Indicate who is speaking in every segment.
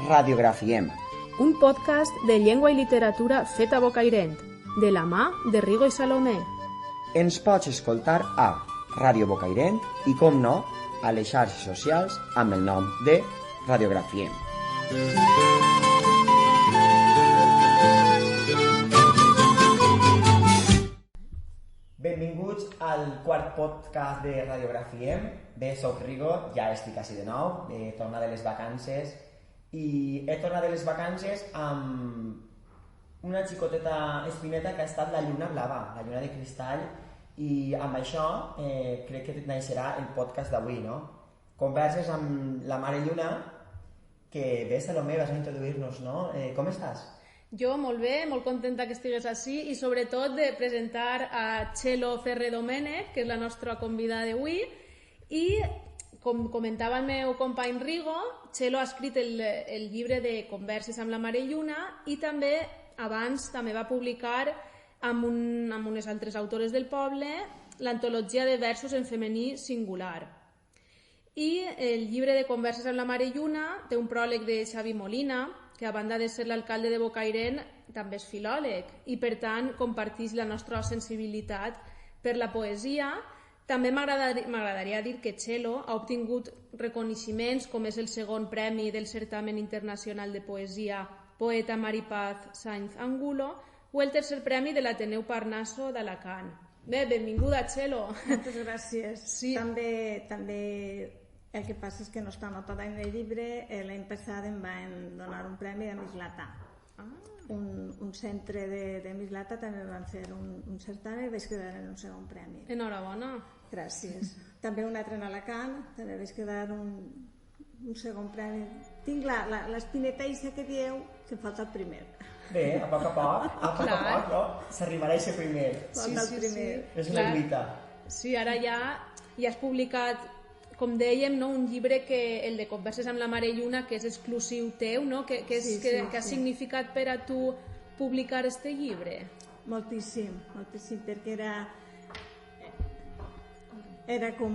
Speaker 1: Radiografiem,
Speaker 2: un podcast de llengua i literatura fet a Bocairent, de la mà de Rigo i Salomé.
Speaker 1: Ens pots escoltar a Ràdio Bocairent i, com no, a les xarxes socials amb el nom de Radiografiem. Benvinguts al quart podcast de Radiografiem. Bé, soc Rigo, ja estic així de nou, he tornat de les vacances i he tornat de les vacances amb una xicoteta espineta que ha estat la lluna blava, la lluna de cristall, i amb això crec que naixerà el podcast d'avui, no? Converses amb la mare lluna, que bé, Salomé, vas a introduir-nos, no? Com estàs?
Speaker 2: Jo molt bé, molt contenta que estigués així i sobretot de presentar a Txelo Ferrer Domènech, que és la nostra convidada d'avui, i com comentava el meu company Rigo, Txelo ha escrit el llibre de Converses amb la Mare Lluna i també abans també va publicar amb unes altres autores del poble l'antologia de versos en femení singular. I el llibre de Converses amb la Mare Lluna té un pròleg de Xavi Molina, que a banda de ser l'alcalde de Bocairent també és filòleg i per tant comparteix la nostra sensibilitat per la poesia. També m'agradaria dir que Txelo ha obtingut reconeixements com és el segon premi del certamen internacional de poesia Poeta Maripaz Sainz Angulo o el tercer premi de l'Ateneu Parnaso d'Alacant. Bé, benvinguda, Txelo.
Speaker 3: Moltes gràcies.
Speaker 2: Sí.
Speaker 3: També el que passa és que no està anotada en el llibre. L'any passat em van donar un premi de Mislata. Un centre de Mislata també van fer un certamen i vaig quedar en un segon premi.
Speaker 2: Enhorabona.
Speaker 3: Gràcies. També un altre en Alacant, també vaig quedar un segon premi. Tinc l'espineta eixa que dieu, que em falta el primer.
Speaker 1: Bé, a poc, no? S'arribarà a ser primer.
Speaker 3: Falta el primer.
Speaker 1: És una lluita.
Speaker 2: Sí, ara ja has publicat, com dèiem, no, un llibre, el de Converses amb la Mare Lluna, que és exclusiu teu, no? Que ha significat per a tu publicar este llibre? Moltíssim,
Speaker 3: perquè era com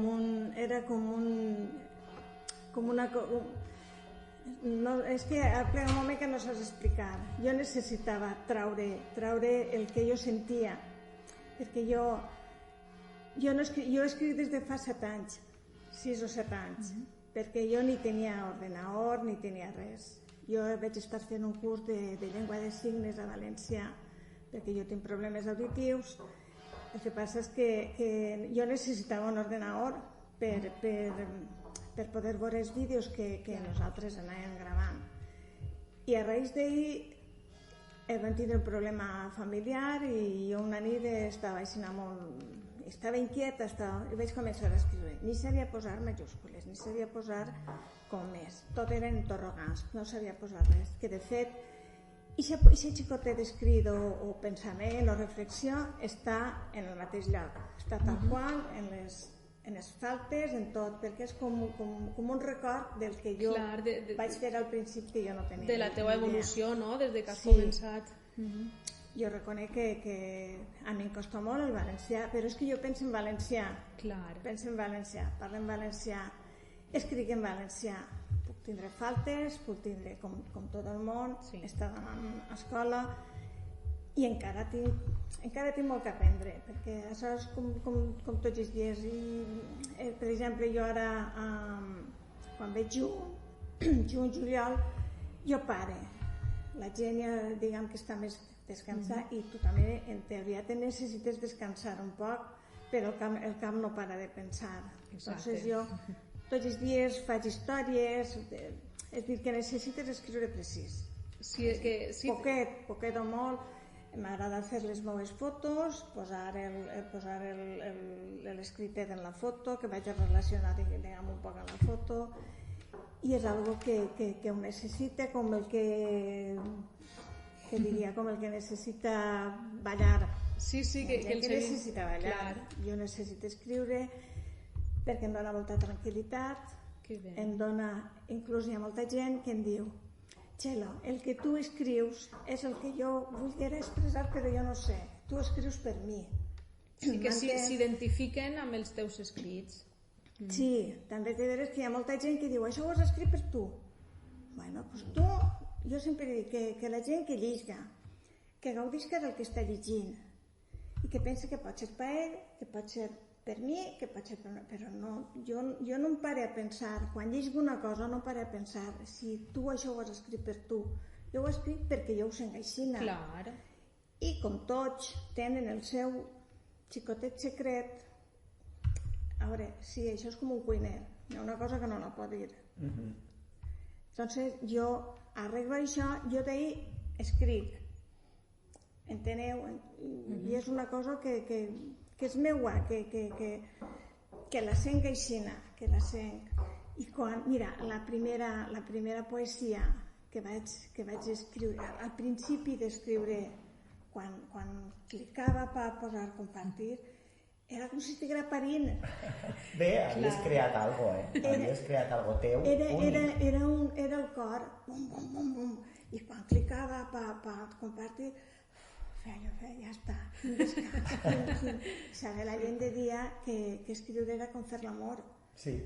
Speaker 3: una... No, és que plega un moment que no saps explicar. Jo necessitava traure el que jo sentia, perquè jo escric des de fa 7 anys, 6 o 7 anys, perquè jo ni tenia ordenador ni tenia res. Jo vaig estar fent un curs de llengua de signes a València, perquè jo tinc problemes auditius. El que passa és que jo necessitava un ordenador per poder veure els vídeos que nosaltres anàvem gravant. I a raïs d'ahir vam tindre un problema familiar i jo una nit estava inquieta i vaig començar a escriure. Ni sabia posar majúscules, ni sabia posar comes. Tot eren interrogants, no sabia posar res. Que de fet, aquest xicotet escrit o pensament o reflexió està en el mateix lloc. Està tal qual en les faltes, en tot, perquè és com un record del que jo vaig fer al principi, que jo no tenia.
Speaker 2: De la teua evolució, no?, des que has començat.
Speaker 3: Jo reconec que a mi em costa molt el valencià, però és que jo penso en valencià. Penso en valencià, parlo en valencià, escric en valencià. Puc tindre faltes, puc tindre, com tot el món, estar anant a escola, i encara tinc molt que aprendre, perquè això és com tots els dies. Per exemple, jo ara, quan veig juny, juliol, jo pare. La gent ja, diguem que està més descansada i tu també, en teoria, te necessites descansar un poc, però el cap no para de pensar. Entonces jo tots els dies faig històries, és dir, que necessites escriure precís. Poquet o molt. M'agrada fer les meves fotos, posar l'escritet en la foto, que vaig a relacionar un poc amb la foto, i és algo que ho necessita, com el que necessita ballar.
Speaker 2: Que
Speaker 3: necessita ballar. Jo necessito escriure perquè em dona molta tranquil·litat, em dona, inclús hi ha molta gent que em diu: Txelo, el que tu escrius és el que jo volia expressar, però jo no sé. Tu escrius per mi.
Speaker 2: Sí, que s'identifiquen amb els teus escrits.
Speaker 3: Sí, també t'he de dir que hi ha molta gent que diu: això ho has escrit per tu. Bueno, doncs tu, jo sempre dic que la gent que llisga, que gaudisca del que està llegint i que pensa que pot ser per ell, que pot ser per mi, que pot ser per... Però no, jo no em pare a pensar, quan llisgo una cosa no em pare a pensar si tu això ho has escrit per tu. Jo ho escric perquè jo ho sent aixina.
Speaker 2: Clar.
Speaker 3: I com tots tenen el seu xicotet secret, a veure, sí, això és com un cuiner, hi ha una cosa que no la pot dir. Entonces jo arreglo això, jo d'ahir escric, enteneu? I és una cosa que és meua, que la sent aixina, que la sent. I quan, mira, la primera poesia que vaig escriure, al principi d'escriure, quan clicava per posar compartir, era com si estiguera parint.
Speaker 1: Bé, havies creat alguna cosa, havies creat alguna cosa teu únic.
Speaker 3: Era el cor, bum, bum, bum, bum, i quan clicava per compartir, feia, ja està. Saber, la gent deia que escriure era com fer l'amor.
Speaker 1: Sí.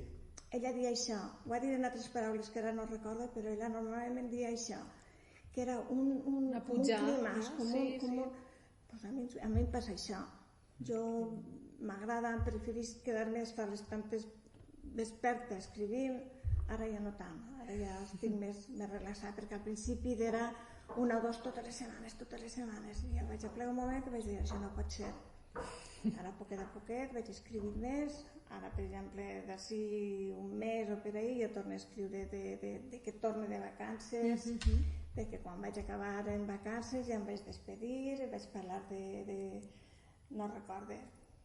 Speaker 3: Ella deia això, ho va dir en altres paraules que ara no recordo, però ella normalment deia això, que era un clímax, a mi em passa això. Jo m'agrada, preferís quedar-me a les tantes desperta escrivint, ara ja no tant, ara ja estic més relaxada, perquè al principi era una o dos totes les setmanes, i ja vaig aplegar un moment que vaig dir, això no pot ser. Ara poquet a poquet vaig escrivint més, ara per exemple d'ací un mes o per ahir jo torno a escriure de que torne de vacances, perquè quan vaig acabar en vacances ja em vaig despedir, vaig parlar de... no recorde,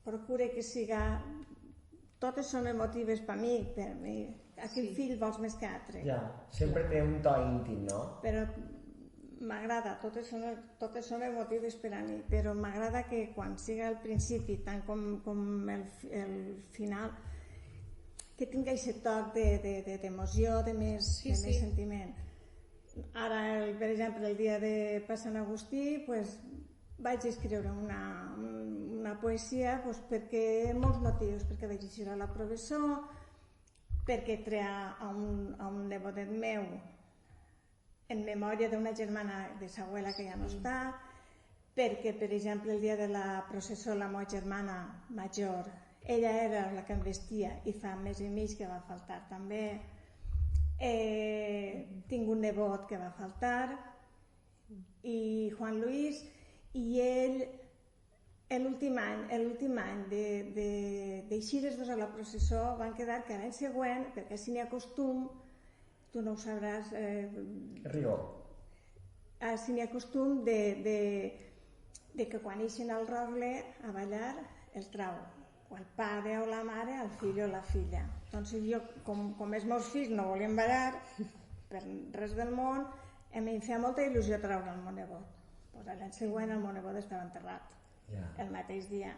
Speaker 3: procure que siga... Totes són emotives per mi, aquell fill vols més que altre.
Speaker 1: Ja, sempre té un to íntim, no?
Speaker 3: Però m'agrada, totes són emotives per a mi, però m'agrada que quan siga el principi, tant com el final, que tingui aquest toc d'emoció, de més sentiment. Ara, per exemple, el dia de per Sant Agustí, vaig escriure una poesia perquè molts motius, perquè vaig llegir a la professor, perquè treia a un nebodet meu en memòria d'una germana de sa abuela que ja no està, perquè, per exemple, el dia de la processó la meva germana major, ella era la que em vestia i fa mes i mig que va faltar també. Tinc un nebot que va faltar i Juan Luis, i ell l'últim any d'eixir els dos a la processó van quedar que l'any següent, perquè si n'hi ha costum, tu no ho sabràs, si n'hi ha costum de que quan ixen al rogle a ballar el trau, o el pare o la mare al fill o la filla. Doncs jo, com els meus fills no volien ballar per res del món, a mi em feia molta il·lusió treure el meu nebot. L'any següent el meu nebot estava enterrat, el mateix dia.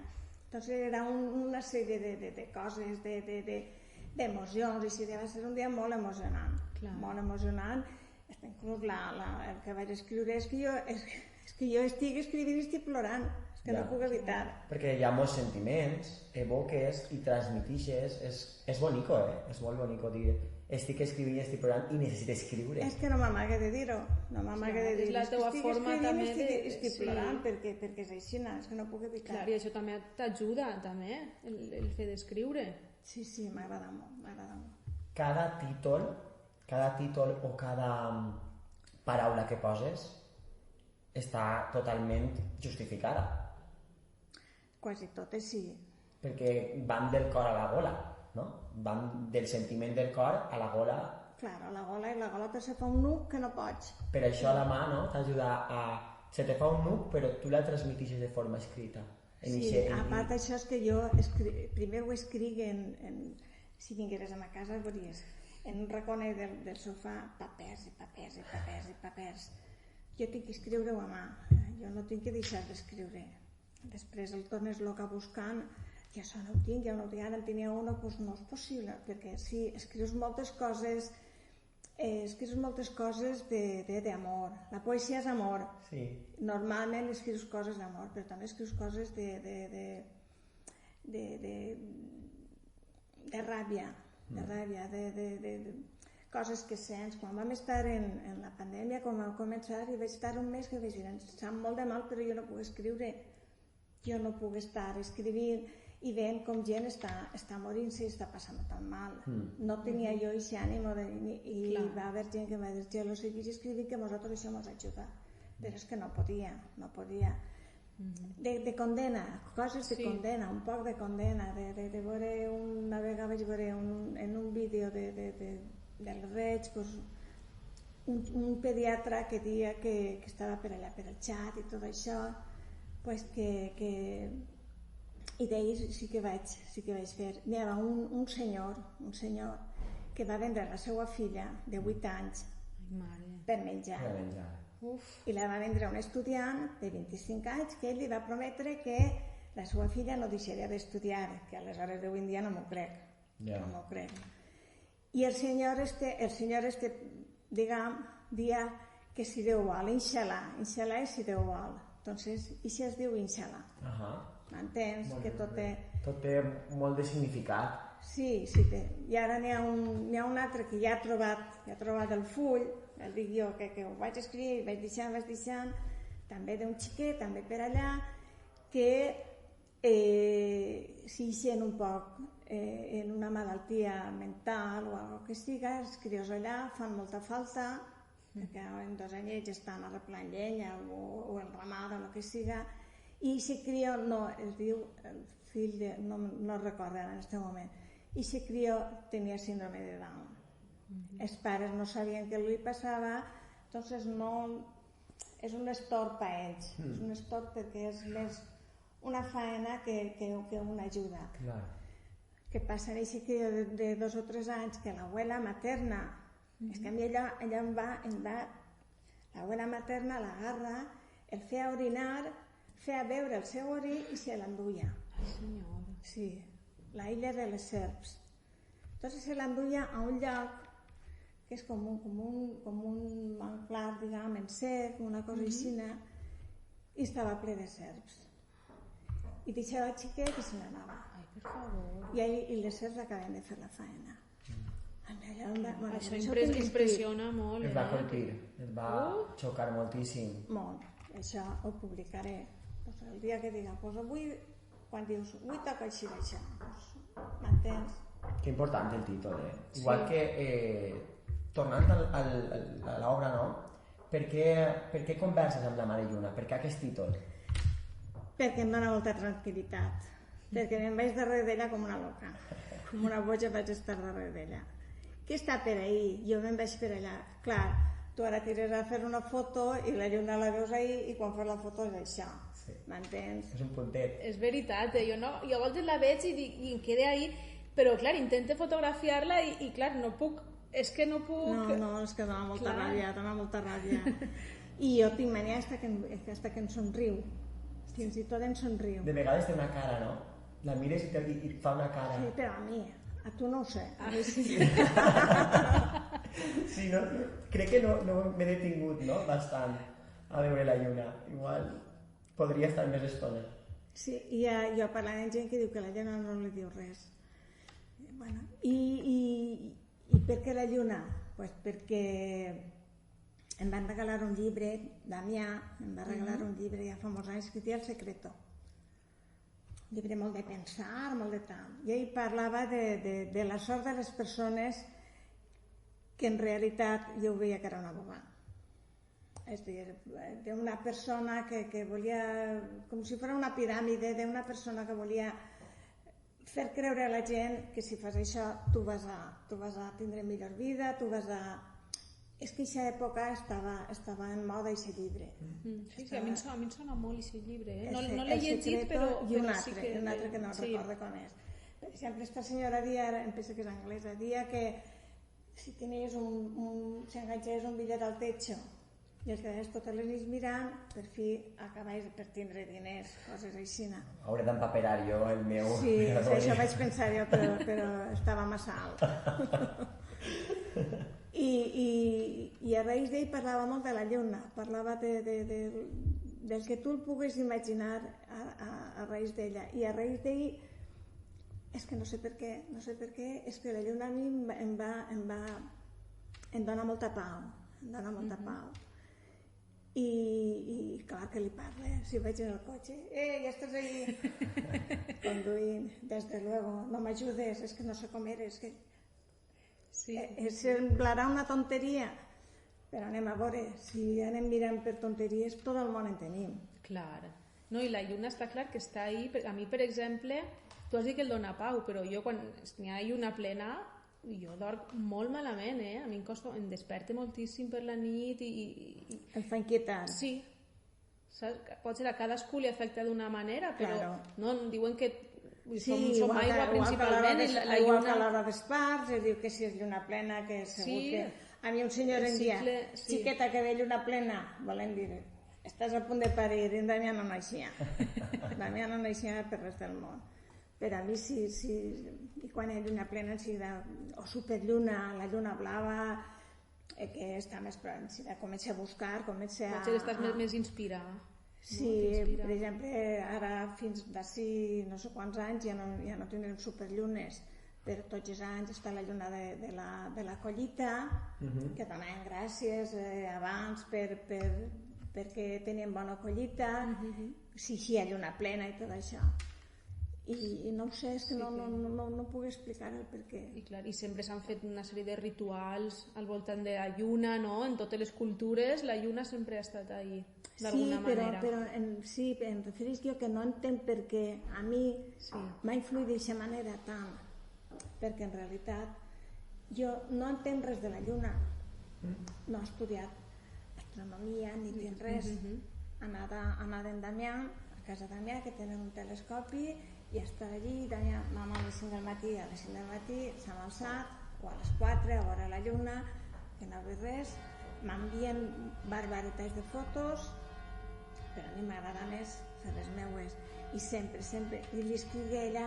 Speaker 3: Doncs era una sèrie de coses, d'emocions, i va ser un dia molt emocionant. Molt emocionant. Inclús el que vaig escriure és que jo estic escrivint i estic plorant, és que no puc evitar.
Speaker 1: Perquè hi ha molts sentiments, evoques i transmitixes, és bonico, és molt bonico dir estic escrivint i estic plorant i necessito escriure.
Speaker 3: És que no m'amague de dir-ho, no m'amague de dir-ho.
Speaker 2: És la teva forma també de...
Speaker 3: Estic plorant perquè és així, és que no puc evitar.
Speaker 2: Clar, i això també t'ajuda, també, el fet d'escriure.
Speaker 3: Sí, m'agrada molt.
Speaker 1: Cada títol o cada paraula que poses està totalment justificada.
Speaker 3: Quasi totes sí.
Speaker 1: Perquè van del cor a la gola, no? Van del sentiment del cor a la gola.
Speaker 3: Clar, a la gola, i la gola te se fa un nuc que no pots.
Speaker 1: Per això a la mà, no? T'ajuda a... Se te fa un nuc, però tu la transmitixes de forma escrita.
Speaker 3: Sí, a part d'això és que jo primer ho escric si vingueres a ma casa, veuries, en un racone del sofà, papers i papers i papers i papers. Jo tinc que escriure-ho a mà, jo no tinc que deixar d'escriure. Després el tornes loca buscant, i això no ho tinc, ara en tenia una, doncs no és possible, perquè sí, escrius moltes coses d'amor. La poesia és amor.
Speaker 1: Sí.
Speaker 3: Normalment escrius coses d'amor, però també escrius coses de ràbia, coses que sents. Quan vam estar en la pandèmia, quan vam començar, i vaig estar un mes que vaig dir, em sap molt de mal, però jo no puc escriure. Jo no puc estar escrivint i veient com gent està morint-se i està passant tan mal. No tenia jo aquest ànim i va haver gent que va dir, Txelo, seguís escrivint que a nosaltres això ens ajuda. Però és que no podia. De condena, coses de condena, un poc de condena, de veure, una vegada vaig veure en un vídeo del Reig, un pediatre que deia que estava per allà per el xat i tot això, i d'ells sí que vaig fer. N'hi havia un senyor que va vendre la seva filla de 8 anys per menjar. I la va vendre a un estudiant de 25 anys que ell li va prometre que la seva filla no deixaria d'estudiar, que aleshores d'avui en dia no m'ho crec. No m'ho crec. I el senyor este, diguem, dia que si Déu vol, inshallah és si Déu vol. Entonces, això es diu inshallah. M'entens? Que tot
Speaker 1: té molt de significat.
Speaker 3: Sí, té. I ara n'hi ha un altre que ja ha trobat el full, el dic jo, que ho vaig escriure i vaig deixant, també d'un xiquet, també per allà, que si sent un poc en una malaltia mental o alguna que siga, els crios allà fan molta falta, perquè en 2 anyets estan arreplant llenya o el ramat o el que siga, i si crió, no, es diu, el fill, no recordo en aquest moment, i si crió tenia síndrome de Down. Els pares no sabien què li passava, doncs no, és un estort per ells, és un estort perquè és més una faena que una ajuda. Què passa en aquest crió de 2 o 3 anys que l'abuela materna, és que a mi allà em va, l'abuela materna l'agarra, el feia orinar, feia beure el seu orí i se l'enduia. Sí, la illa de les serps. Entonces se l'enduia a un lloc que és com un manglar, diguem, en sec, una cosa així, i estava ple de serps. I deixava el xiquet i se n'anava. I les serps acaben de fer la faena.
Speaker 2: Això impressiona molt.
Speaker 1: Es va colpir, es va xocar moltíssim.
Speaker 3: Molt. Això ho publicaré. El dia que diga, avui, quan dius, avui toca així d'això, m'entens?
Speaker 1: Que important el títol, Igual que, tornant a l'obra, no? Per què converses amb la Mare Lluna? Per què aquest títol?
Speaker 3: Perquè em dona molta tranquil·litat. Perquè em vaig darrere d'ella com una loca. Com una boja vaig estar darrere d'ella. Què està per ahir? Jo me'n vaig per allà. Clar, tu ara tires a fer una foto i la lluna la veus ahir i quan fas la foto és això. M'entens?
Speaker 1: És un puntet.
Speaker 2: És veritat, jo a voltes la veig i em quedé ahir, però clar, intento fotografiar-la i clar, no puc, és que no puc...
Speaker 3: No, és que dona molta ràbia. I jo tinc mania hasta que em somriu. Fins i tot em somriu.
Speaker 1: De vegades té una cara, no? La mires i fa una cara.
Speaker 3: Sí, però a mi, a tu no ho sé.
Speaker 1: Sí, no? Crec que no m'he detingut, no? Bastant a veure la lluna. Igual podria estar més estona.
Speaker 3: Sí, i jo parlant amb gent que diu que la lluna no li diu res. Bueno, i per què la lluna? Pues perquè em van regalar un llibre, Damià em va regalar un llibre ja fa molts anys que es deia El Secreto. Un llibre molt de pensar, molt de tal. I ell parlava de la sort de les persones que en realitat jo veia que era una boba. És a dir, d'una persona que volia, com si fos una piràmide, d'una persona que volia fer creure a la gent que si fas això tu vas a tindre millor vida, tu vas a... És que aquesta època estava en moda aquest llibre.
Speaker 2: Sí, a mi em sona molt aquest llibre. No l'he llegit, però
Speaker 3: i un altre que no recordo com és. Per exemple, esta senyora dia, em penso que és anglesa, dia que si tenies si enganxaves un bitllet al techo i els quedaves totes les nits mirant, per fi acabaves per tindre diners, coses així.
Speaker 1: Hauré d'empaperar jo el meu...
Speaker 3: Sí, això vaig pensar jo, però estava massa alt. I a raïs d'ell parlava molt de la lluna, parlava del que tu el puguis imaginar a raïs d'ella. I a raïs d'ell, és que no sé per què, és que la lluna a mi em va em dona molta pau, em dona molta pau. I clar que li parle, si veig en el cotxe, ja estàs ahí conduint, desde luego, no m'ajudes, és que no sé com eres, que semblarà una tonteria, però anem a veure, si anem mirant per tonteries, tot el món en tenim.
Speaker 2: Clar, no, i la lluna està clar que està ahí, a mi per exemple, tu has dit que el dona pau, però jo quan n'hi ha lluna plena, jo dorm molt malament, a mi em desperta moltíssim per la nit i...
Speaker 3: Em fa inquietant.
Speaker 2: Sí, saps? Pot ser a cadascú li afecta d'una manera, però no, diuen que som aigua principalment.
Speaker 3: Igual que a l'hora d'espars, es diu que si és lluna plena, que segur que... A mi un senyor em dia, xiqueta que ve lluna plena, volen dir, estàs a punt de parir, i Damià no naixia. Damià no naixia per res del món. Per a mi, i quan hi ha lluna plena, o superlluna, la lluna blava, que està més prop, comença a buscar, comença a...
Speaker 2: Potser estàs més inspirada.
Speaker 3: Sí, per exemple, ara fins d'ací no sé quants anys ja no tindrem superllunes, però tots els anys està la lluna de la collita, que donaven gràcies abans perquè tenien bona collita, si hi ha lluna plena i tot això. I no ho sé, és que no puc explicar el per què.
Speaker 2: I sempre s'han fet una sèrie de rituals al voltant de la lluna, no? En totes les cultures la lluna sempre ha estat ahí, d'alguna manera.
Speaker 3: Però em referís jo que no entenc per què a mi m'ha influït d'aquesta manera tant, perquè en realitat jo no entenc res de la lluna, no he estudiat astronomia ni tinc res. Anada en Damià, a casa Damià, que tenen un telescopi, i està allí, Damià, mama a les 5 del matí, s'ha alçat, o a les 4, a veure la lluna, que no ve res, m'envien barbaritats de fotos, però a mi m'agrada més fer les meues, i sempre, i li escrigui a ella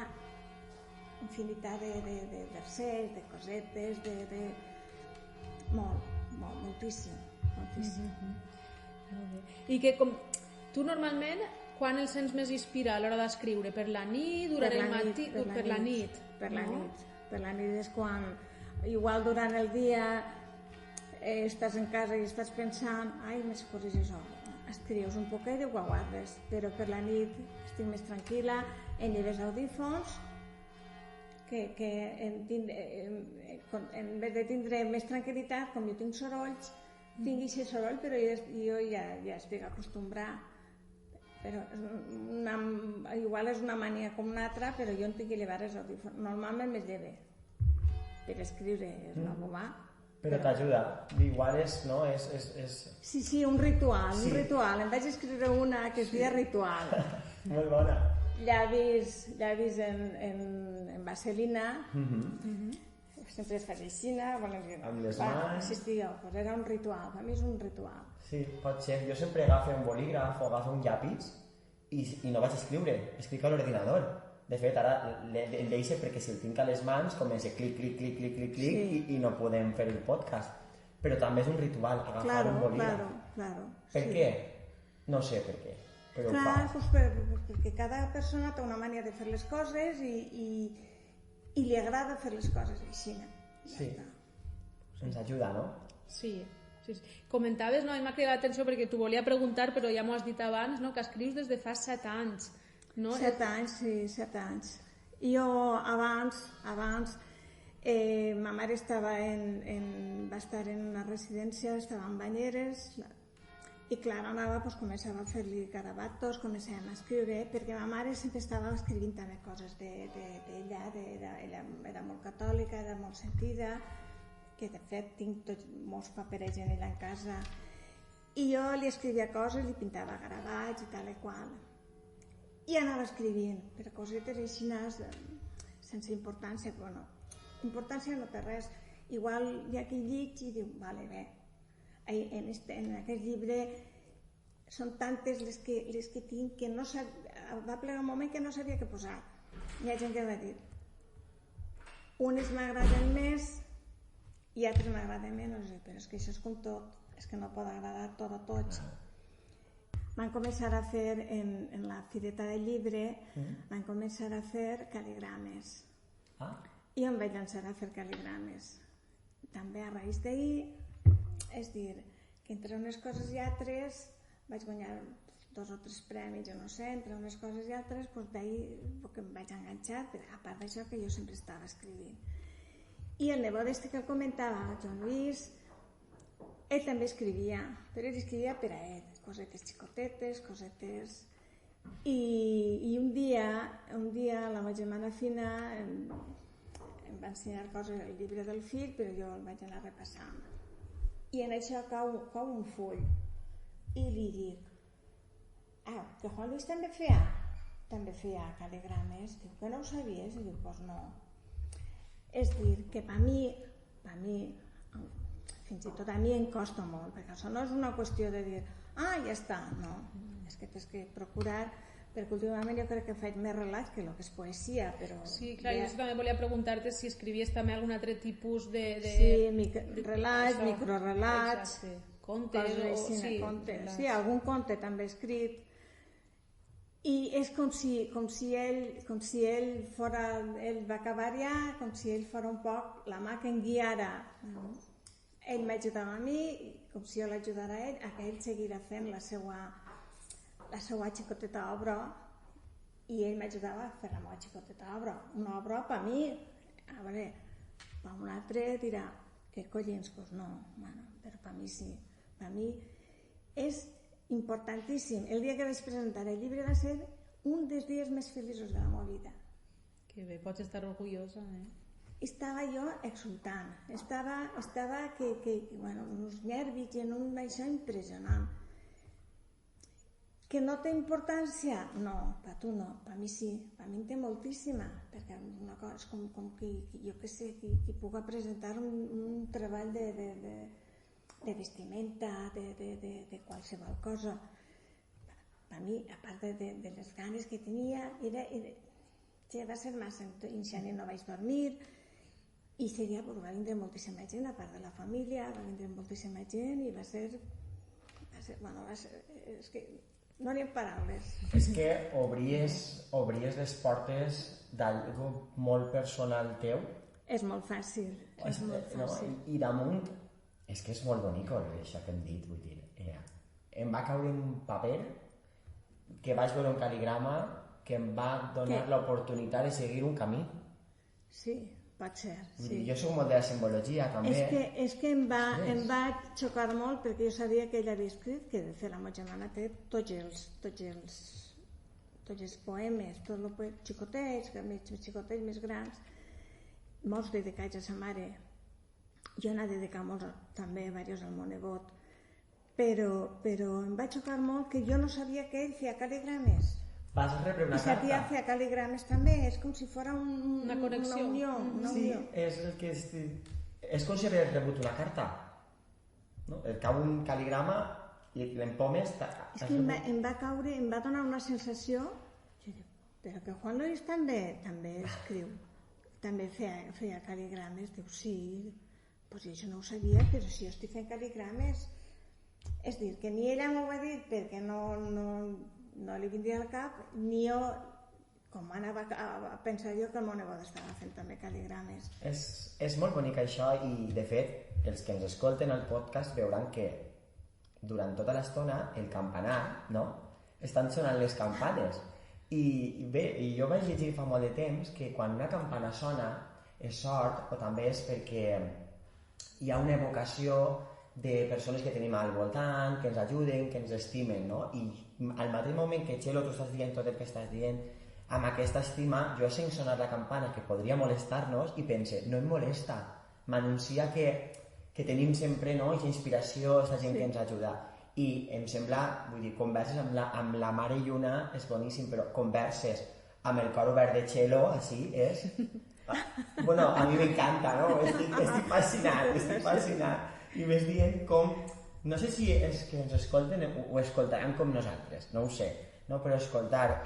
Speaker 3: infinitat de versets, de cosetes, moltíssim.
Speaker 2: I que com tu normalment quan el sents més inspirat a l'hora d'escriure? Per la nit, durant el matí? Per la nit.
Speaker 3: Per la nit. Per la nit és quan, igual durant el dia, estàs en casa i estàs pensant, ai, més coses això. Escrius un poquet i ho guardes, però per la nit estic més tranquil·la, em lleves audífons, que en vez de tindre més tranquil·litat, com jo tinc sorolls, tinc aquest soroll, però jo ja estic acostumbrat. Però igual és una mania com una altra, però jo em tinc que llevar els audífons. Normalment me'ls lleve per escriure, és una bobà.
Speaker 1: Però t'ajuda, igual és, no?
Speaker 3: Sí, un ritual, em vaig escriure una que es deia ritual.
Speaker 1: Molt bona.
Speaker 3: Llavis en vaselina, sempre es fa així,
Speaker 1: amb les mans...
Speaker 3: Sí, pues era un ritual, per mi és un ritual.
Speaker 1: Sí, pot ser. Jo sempre agafo un bolígraf o agafo un llapis i no vaig escriure, escric a l'ordinador. De fet, ara el deixo perquè si el tinc a les mans comença clic i no podem fer el podcast. Però també és un ritual, agafar un bolígraf.
Speaker 3: Claro.
Speaker 1: Per què? No sé per què, però ho fa.
Speaker 3: Perquè cada persona té una manera de fer les coses i li agrada fer les coses així.
Speaker 1: Sí, ens ajuda, no?
Speaker 2: Sí. Comentaves, no? M'ha cridat l'atenció perquè t'ho volia preguntar, però ja m'ho has dit abans, no? Que escrius des de fa 7 anys. No?
Speaker 3: 7 anys, sí, 7 anys. Jo abans, ma mare va estar en una residència, estava en Banyeres, i clar, anava, començava a fer-li garabatos, començàvem a escriure, perquè ma mare sempre estava escrivint també coses d'ella, ella era molt catòlica, era molt sentida, que de fet tinc molts paperets en ella en casa, i jo li escrivia coses, li pintava gravats i tal i qual, i anava escrivint, per cosetes així sense importància, però no, importància no té res, igual hi ha qui llig i diu, vale, bé, en aquest llibre són tantes les que tinc que no va plegar un moment que no sabia què posar, hi ha gent que va dir, unes m'agraden més i altres m'agraden menys, però és que això és com tot, és que no pot agradar tot a tots. Van començar a fer, en la fireta del llibre, van començar a fer cal·ligrames. I em vaig llançar a fer cal·ligrames. també a raïs d'ahir, és dir, que entre unes coses i altres vaig guanyar 2 o 3 premis, jo no sé, entre unes coses i altres, doncs d'ahir que em vaig enganxar, a part d'això que jo sempre estava escrivint. I el nebot este que el comentava, el Joan Lluís, ell també escrivia, però ell escrivia per a ell, cosetes xicotetes, cosetes... I un dia la meva germana Fina em va ensenyar coses del llibre del fill, però jo el vaig anar repassant. I en això cau un full i li dic, que Juan Luis també feia cal·ligrames. Diu, que no ho sabies? I diu, doncs no. És dir, que per mi, fins i tot a mi em costa molt, perquè això no és una qüestió de dir, ja està, no. És que tens que procurar, perquè últimament jo crec que faig més relats que el que és poesia, però...
Speaker 2: Sí, clar, jo també volia preguntar-te si escrivies també algun altre tipus de...
Speaker 3: Sí, relats, microrelats,
Speaker 2: contes,
Speaker 3: sí, algun conte també he escrit, i és com si ell va acabar ja, com si ell fos un poc la mà que em guiara. Ell m'ajudava a mi, com si jo l'ajudara a ell, a que ell seguirà fent la seva xicoteta obra, i ell m'ajudava a fer la meva xicoteta obra. Una obra per mi, a veure, per un altre dirà que collins, doncs no, però per mi sí. Per mi és importantíssim. El dia que vaig presentar el llibre va ser un dels dies més feliços de la meva vida.
Speaker 2: Que bé, pots estar orgullosa,
Speaker 3: Estava jo exultant, estava uns nervis i en un això impressionant. Que no té importància? No, per tu no, per mi sí, per mi en té moltíssima, perquè una cosa és com que jo que sé, qui puga presentar un treball de vestimenta, de qualsevol cosa. Per mi, a part de les ganes que tenia, va ser massa, i no vaig dormir, i seguia, va vindre moltíssima gent, a part de la família, va vindre moltíssima gent, i va ser, és que no n'hi ha paraules.
Speaker 1: És que obries les portes d'algo molt personal teu.
Speaker 3: És molt fàcil, és molt fàcil.
Speaker 1: I damunt, és que és molt bonic això que hem dit, vull dir, em va caure un paper que vaig veure un cal·ligrama que em va donar l'oportunitat de seguir un camí.
Speaker 3: Sí, pot ser, sí.
Speaker 1: Jo soc molt de la simbologia, també.
Speaker 3: És que em va xocar molt, perquè jo sabia que ell havia escrit, que de fet la meva germana té tots els poemes, tots els xicotets, xicotets més grans, molts dedicats a sa mare. Jo n'he dedicat molts també, diversos al meu nebot, però em va xocar molt que jo no sabia que ell feia cal·ligrames.
Speaker 1: Vas rebre una carta.
Speaker 3: I sa tia feia cal·ligrames també, és com si fos una unió.
Speaker 1: Sí, és el que és com si hagués rebut una carta. Et cau un cal·ligrama i l'empomes...
Speaker 3: És que em va donar una sensació, però que Juan Luis també escriu, també feia cal·ligrames. Diu, sí, doncs jo no ho sabia, però si jo estic fent cal·ligrames... És dir, que ni ella m'ho va dir perquè no li vindria al cap, ni jo, com anava a pensar jo que el meu nebot estava fent també cal·ligrames.
Speaker 1: És molt bonic això, i de fet, els que ens escolten al podcast veuran que durant tota l'estona el campanar, no?, estan sonant les campanes. I bé, jo vaig llegir fa molt de temps que quan una campana sona és sort, o també és perquè hi ha una evocació de persones que tenim al voltant, que ens ajuden, que ens estimen, no? I al mateix moment que, Txelo, tu estàs dient tot el que estàs dient, amb aquesta estima, jo sent sonar la campana que podria molestar-nos i pense, no em molesta, m'anuncia que tenim sempre, no?, aquesta inspiració, aquesta gent que ens ajuda. I em sembla, vull dir, converses amb la Mare Lluna és boníssim, però converses amb el cor obert de Txelo, així, és... Bueno, a mi m'encanta, no? Estic fascinat. I ves dient com... No sé si és que ens escolten o escoltaran com nosaltres, no ho sé, no? Però escoltar,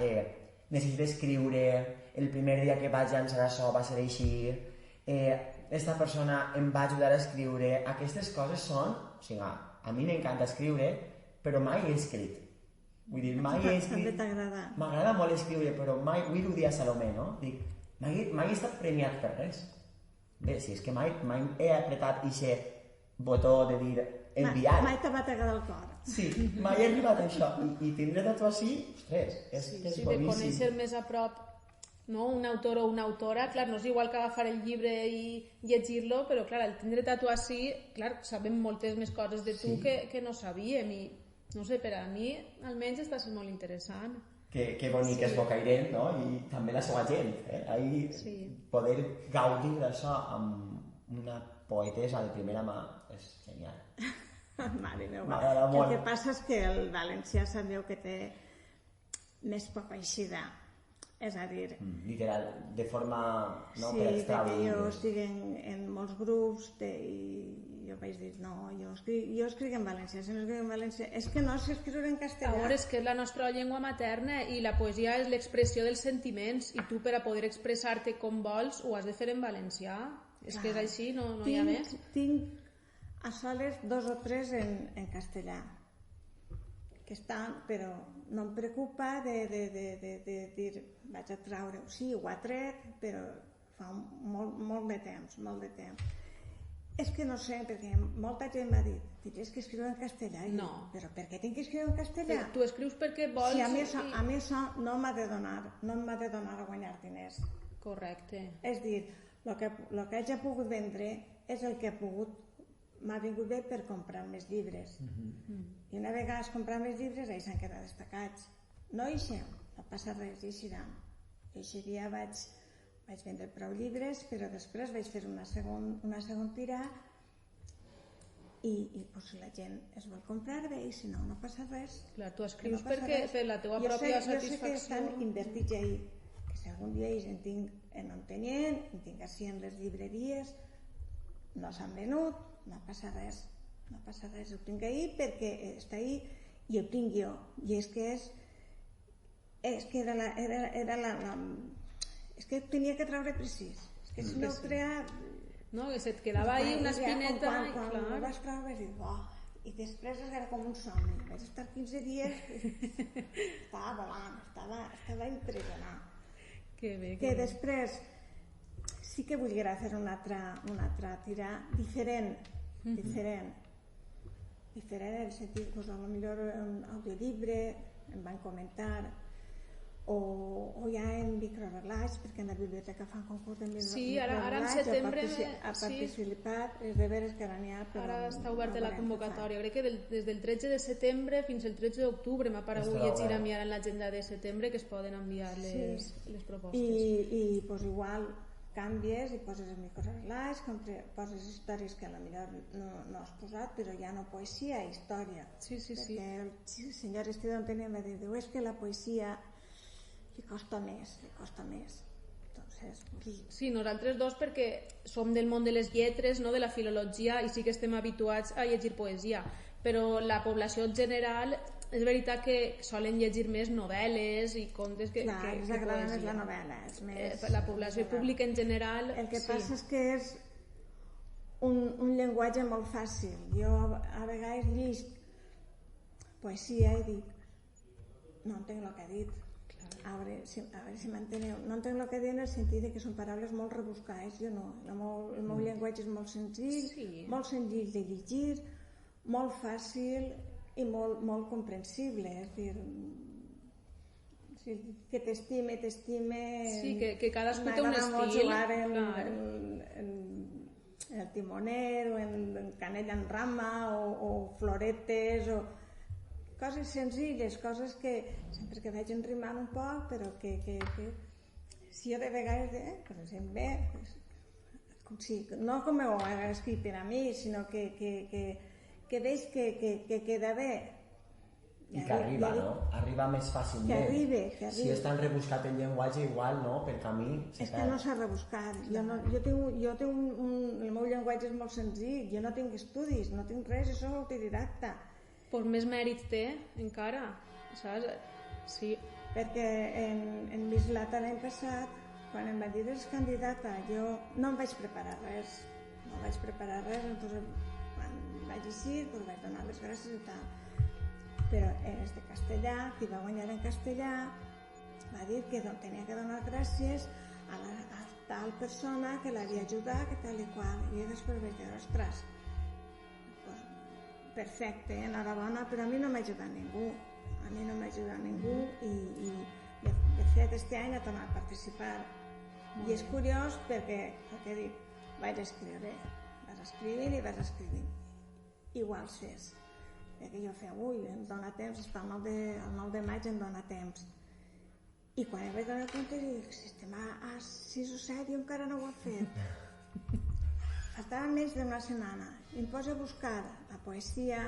Speaker 1: necessito escriure, el primer dia que vaig llançar això va ser així, esta persona em va ajudar a escriure, aquestes coses són... O sigui, a mi m'encanta escriure, però mai he escrit. Vull dir, mai he escrit...
Speaker 3: També t'agrada.
Speaker 1: M'agrada molt escriure, però mai... Avui ho dia Salomé, no? Dic, mai he estat premiat per res. Bé, si és que mai he apretat aquest botó de dir enviar.
Speaker 3: Mai t'ha bategat el cor.
Speaker 1: Sí, mai he arribat a això. I tindre tatuació, ostres, és
Speaker 2: Sí, de
Speaker 1: boníssim.
Speaker 2: conèixer més a prop un autor o una autora, clar, no és igual que agafar el llibre i llegir-lo, però clar, al tindre tatuació, clar, sabem moltes més coses de tu que no sabíem i no sé, per a mi almenys està sent molt interessant.
Speaker 1: Que bonic és Bocairent, no? I també la seva gent, ahí poder gaudir d'això amb una poetesa de primera mà és genial.
Speaker 3: Mare meva, el que passa és que el valencià sabeu que té més poca eixida. És a dir...
Speaker 1: Literal, de forma per extraure.
Speaker 3: Sí, jo estic en molts grups i jo vaig dir, no, jo escric en valencià, si no escric en valencià... És que no sé escriure en castellà.
Speaker 2: A veure, és que és la nostra llengua materna i la poesia és l'expressió dels sentiments i tu per a poder expressar-te com vols ho has de fer en valencià. És que és així, no hi ha més.
Speaker 3: Tinc a soles 2 o 3 en castellà que estan, però no em preocupa de dir vaig a treure-ho, sí, ho ha tret, però fa molt de temps. És que no sé, perquè molta gent m'ha dit, tindries que escriure en castellà.
Speaker 2: No.
Speaker 3: Però per què tinc que escriure en castellà?
Speaker 2: Però tu escrius perquè vols...
Speaker 3: Sí, a mi això no m'ha de donar a guanyar diners.
Speaker 2: Correcte.
Speaker 3: És dir, el que haig pogut vendre és el que m'ha vingut bé per comprar més llibres. I una vegada has comprat més llibres, ells s'han quedat destacats. No eixem, no passa res, eixiran. Eixe dia vaig vendre prou llibres, però després vaig fer una segon tirà i la gent es vol comprar bé i si no, no passa res.
Speaker 2: Clar, tu escrius perquè per la teva pròpia satisfacció.
Speaker 3: Jo sé que estan invertits ahí, que si algun dia ells en tenien, en tinc així en les llibreries, no s'han venut, no passa res, ho tinc ahí perquè està ahí i ho tinc jo. I és que és que tenia que treure precís. És que si no ho treia...
Speaker 2: No, que se't quedava ahí una espineta...
Speaker 3: Quan ho vas treure vaig dir, i després era com un somni. Vaig estar 15 dies estava volant, estava impressionant.
Speaker 2: Que bé.
Speaker 3: Que després sí que volia fer una altra tirà diferent en el sentit, potser un audiollibre em van comentar o ja en microrelats, perquè en la biblioteca fan concurs de microrelats.
Speaker 2: Sí, ara en setembre
Speaker 3: ha participat, és de veres que ara n'hi ha.
Speaker 2: Ara està oberta la convocatòria. Crec que des del 13 de setembre fins al 13 d'octubre m'ha paregut llegir a mi ara en l'agenda de setembre que es poden enviar les propostes.
Speaker 3: I doncs igual canvies i poses els microrelats, poses històries que potser no has posat, però ja no poesia, història.
Speaker 2: Sí.
Speaker 3: Perquè el senyor Estidó Antonio me diu, és que la poesia li costa més.
Speaker 2: Sí, nosaltres dos perquè som del món de les lletres, no, de la filologia, i sí que estem habituats a llegir poesia, però la població general és veritat que solen llegir més novel·les i contes que
Speaker 3: poesia. Clar, és la novel·la.
Speaker 2: La població pública en general...
Speaker 3: El que passa és que és un llenguatge molt fàcil. Jo a vegades llegeixo poesia i dic, no entenc el que ha dit. A veure si m'enteneu. No entenc el que ha dit en el sentit que són paraules molt rebuscades. Jo no. El meu llenguatge és molt senzill, molt senzill de llegir, molt fàcil i molt comprensible. És dir, que t'estime...
Speaker 2: Sí, que cadascú té un estil.
Speaker 3: M'agrada molt jugar en el timoner o en canella en rama o floretes o coses senzilles, coses que sempre que vaig enrimant un poc, però que si jo de vegades per exemple no com ho he escrit per a mi, sinó que veig que queda bé
Speaker 1: i que arriba, no? Arriba més fàcilment.
Speaker 3: Que arriba.
Speaker 1: Si és tan rebuscat el llenguatge, igual, no? Per camí se perd.
Speaker 3: És que no s'ha rebuscat. Jo tinc el meu llenguatge és molt senzill, jo no tinc estudis, no tinc res, jo soc autodidacta.
Speaker 2: Pues més mèrit té, encara, saps? Sí.
Speaker 3: Perquè en Miss Lata l'any passat, quan em va dir és candidata, jo no em vaig preparar res. Entonces, quan vaig així, doncs vaig donar les gràcies i tal. Però és de castellà, qui va guanyar en castellà, va dir que tenia que donar gràcies a tal persona que l'havia ajudat, que tal i qual. I després vaig dir, ostres, perfecte, enhorabona, però a mi no m'ha ajudat ningú. A mi no m'ha ajudat ningú i de fet este any ha tornat a participar. I és curiós perquè, el que dic, vaig escrivint i vaig escrivint. Igual fes. Perquè jo feia, em dóna temps, està el 9 de maig em dóna temps. I quan em vaig donar compte dic, si estem a 6 o 7 i encara no ho he fet. Faltava més d'una setmana i em poso a buscar la poesia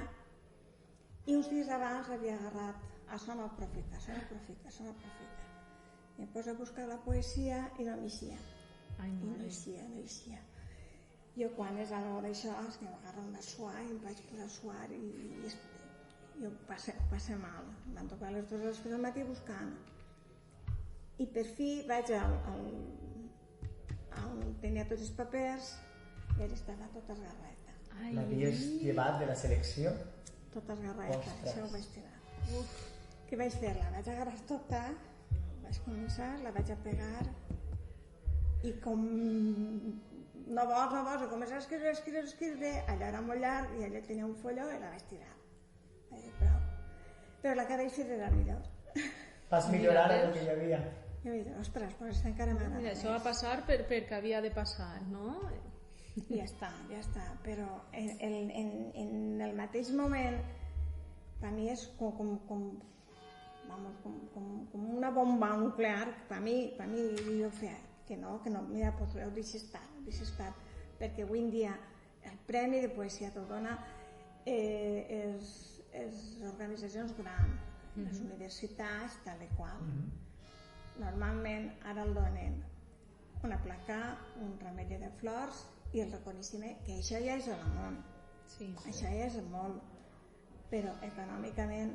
Speaker 3: i uns dies abans havia agarrat a Som el Profeta. I em poso a buscar la poesia i no m'eixia. No eixia. Jo quan és a l'hora d'això és que m'agarra una suar i em vaig posar a suar i jo passe mal. Em van tocar les 2 hores del matí buscant. I per fi vaig on tenia tots els papers i ell estava tot esgarraeta.
Speaker 1: L'havies llevat de la selecció?
Speaker 3: Tot esgarraeta, això ho vaig tirar. Què vaig fer? La vaig agarrar tota, vaig començar, la vaig a pegar i com no vols, començar a escriure, allò era molt llarg i allò tenia un folló i la vaig tirar. Però la que vaig fer era millor.
Speaker 1: Vas millorar el que hi havia.
Speaker 3: I vaig dir, ostres, pues encara m'agrada més.
Speaker 2: Això va passar perquè havia de passar, no?
Speaker 3: I ja està, però en el mateix moment per mi és com una bomba nuclear. Per mi jo feia que no, mira, podeu deixar estar, perquè avui en dia el Premi de Poesia t'ho dona les organitzacions grans, les universitats, tal i qual. Normalment ara el donen una placa, un ramell de flors i el reconeixement, que això ja és el món. Això ja és molt. Però econòmicament,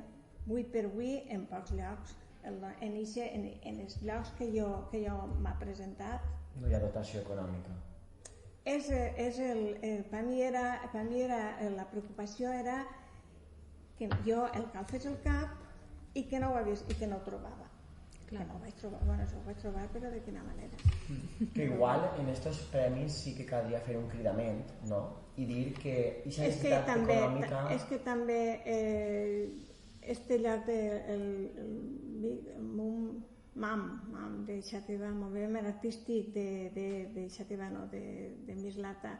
Speaker 3: avui per avui, en pocs llocs, en els llocs que jo m'ha presentat,
Speaker 1: no hi ha dotació econòmica.
Speaker 3: Per mi la preocupació era que jo el calfés al cap i que no ho trobava. Que no ho vaig trobar, ho vaig trobar, però de quina manera.
Speaker 1: Que igual en estos premis sí que caldria fer un cridament, no? I dir que aquesta necessitat econòmica...
Speaker 3: És que també este lloc del MAM de Xàtiva, Moviment Artístic de Xàtiva, no, de Mislata,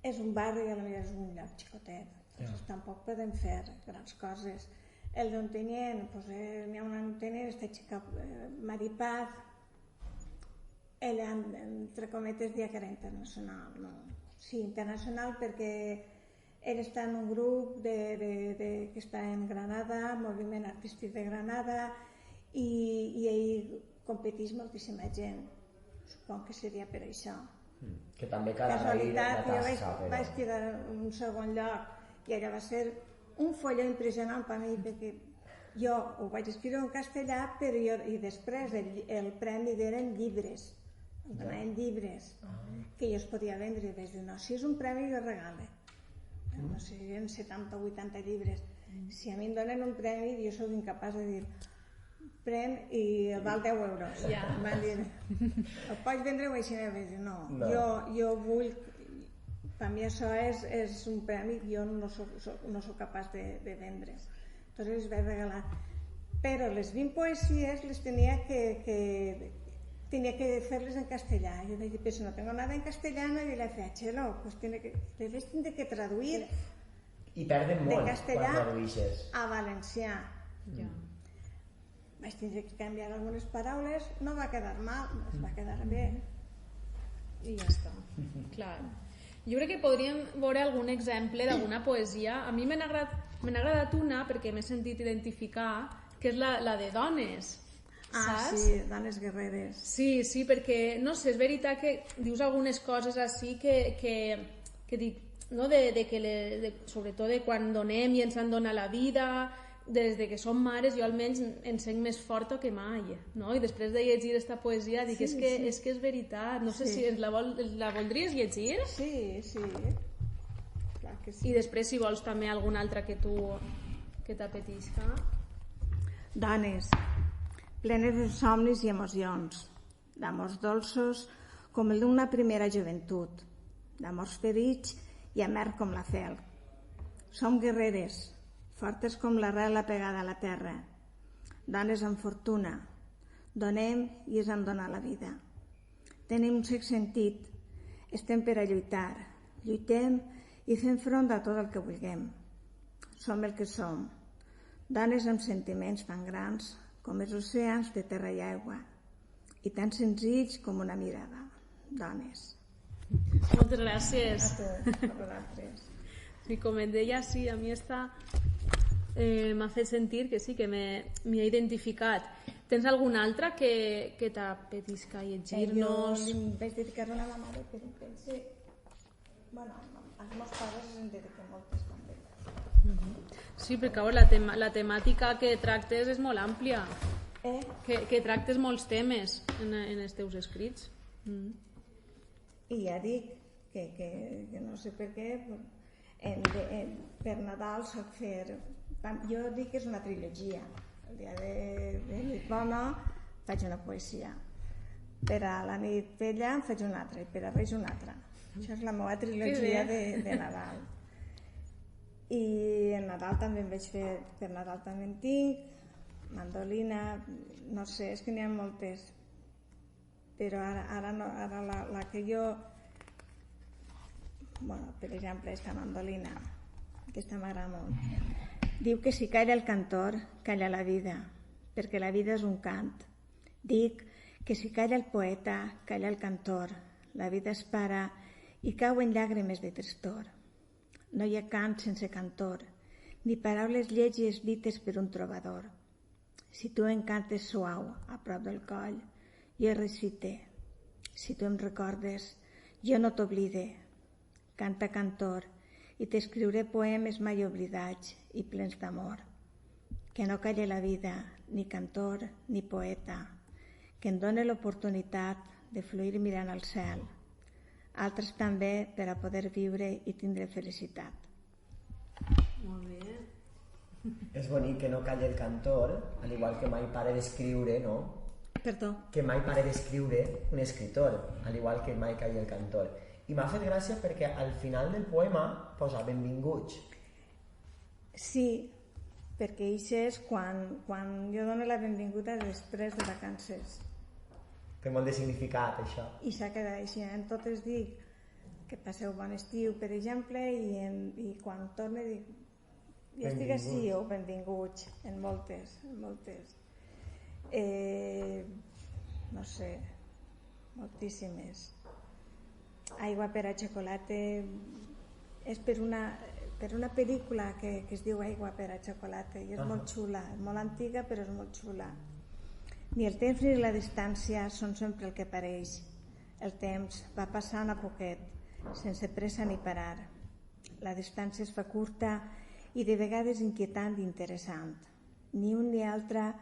Speaker 3: és un barri i potser és un lloc xicotet, doncs tampoc podem fer grans coses. El d'Ontinyent, n'hi ha una Ontinyent, aquesta xica Maripaz, ella, entre cometes, dia que era internacional, no? Sí, internacional perquè ell està en un grup que està en Granada, Moviment Artístic de Granada, i ell competeix moltíssima gent. Suponc que seria per això.
Speaker 1: Que també cal agrair la tasca.
Speaker 3: Jo vaig quedar en un segon lloc i allò va ser un folló impressionant per mi, perquè jo ho vaig escriure en castellà, però i després el premi eren llibres, em donaven llibres que jo es podia vendre, i vaig dir, no, si és un premi jo regalo, no sé, eren 70 o 80 llibres, si a mi em donen un premi jo soc incapaç de dir, pren i val 10 euros, em van dir, el pots vendre o així, vaig dir, no, jo vull. Per mi això és un premi que jo no soc capaç de vendre. Entonces les vaig regalar. Però les 20 poesies les tenia que fer-les en castellà. Jo vaig dir, però si no tengo nada en castellano, i la feia, Chelo, pues les tindré que traduir
Speaker 1: i perden molt quan tradueixes
Speaker 3: a valencià. Vaig tindre que canviar algunes paraules, no va quedar mal, es va quedar bé.
Speaker 2: I ja està, clar. Jo crec que podríem veure algun exemple d'alguna poesia. A mi m'ha agradat una perquè m'he sentit identificar, que és la de dones.
Speaker 3: Ah, sí, dones guerreres.
Speaker 2: Sí, perquè, no sé, és veritat que dius algunes coses així que dic, no? Sobretot de quan donem i ens han donat la vida, des que som mares, jo almenys em sent més forta que mai, no? I després de llegir aquesta poesia dic, és que és veritat, no sé si la voldries llegir?
Speaker 3: Sí, clar que sí.
Speaker 2: I després, si vols, també alguna altra que t'apetisca.
Speaker 3: Dones, plenes de somnis i emocions, d'amors dolços com el d'una primera joventut, d'amors ferits i amer com la fel. Som guerreres, fortes com l'arrel apegada a la terra, dones amb fortuna, donem i ens han donat la vida. Tenim un sex sentit, estem per a lluitar, lluitem i fem front a tot el que vulguem. Som el que som, dones amb sentiments tan grans com els oceans de terra i aigua, i tan senzills com una mirada. Dones.
Speaker 2: Moltes gràcies.
Speaker 3: A tu, a vosaltres.
Speaker 2: Sí, com et deia, sí, a mi m'ha fet sentir que sí, que m'hi he identificat. Tens alguna altra que t'apetisca llegir-nos?
Speaker 3: Jo li vaig dedicar una a la mare, però penso... Bueno, als meus pares en dediquem moltes també.
Speaker 2: Sí, perquè la temàtica que tractes és molt àmplia. Que tractes molts temes en els teus escrits.
Speaker 3: I ja dic que no sé per què, per Nadal soc fer... Jo dic que és una trilogia. El dia de nit bona faig una poesia. Per a la nit vella en faig una altra i per a Reis una altra. Això és la meva trilogia de Nadal. I en Nadal també en vaig fer, per Nadal també en tinc, mandolina, no sé, és que n'hi ha moltes. Però ara la que jo... Bueno, per exemple, aquesta mandolina, aquesta m'agrada molt. Diu que si calla el cantor, calla la vida, perquè la vida és un cant. Dic que si calla el poeta, calla el cantor, la vida es para i cau en llàgrimes de tristor. No hi ha cant sense cantor, ni paraules lletges dites per un trobador. Si tu em cantes suau a prop del coll, jo recite. Si tu em recordes, jo no t'oblide. Canta, cantor, i t'escriuré poemes mai oblidats i plens d'amor. Que no calle la vida, ni cantor ni poeta, que em doni l'oportunitat de fluir mirant al cel. Altres també per a poder viure i tindre felicitat.
Speaker 2: Molt bé.
Speaker 1: És bonic que no calle el cantor, al igual que mai pare d'escriure, no?
Speaker 3: Perdó.
Speaker 1: Que mai pare d'escriure un escritor, al igual que mai calle el cantor. I m'ha fet gràcia perquè al final del poema posa benvinguts.
Speaker 3: Sí, perquè això és quan jo dono la benvinguda després de vacances.
Speaker 1: Té molt de significat, això.
Speaker 3: I s'ha quedat així. En totes dic que passeu bon estiu, per exemple, i quan torne dic jo estic així, o benvinguts, en moltes. No sé, moltíssimes. Aigua per a xocolata és per una pel·lícula que es diu Aigua per a xocolata i és molt xula, és molt antiga però és molt xula. Ni el temps ni la distància són sempre el que pareix. El temps va passant a poquet, sense pressa ni parar. La distància es fa curta i de vegades inquietant i interessant. Ni un ni altre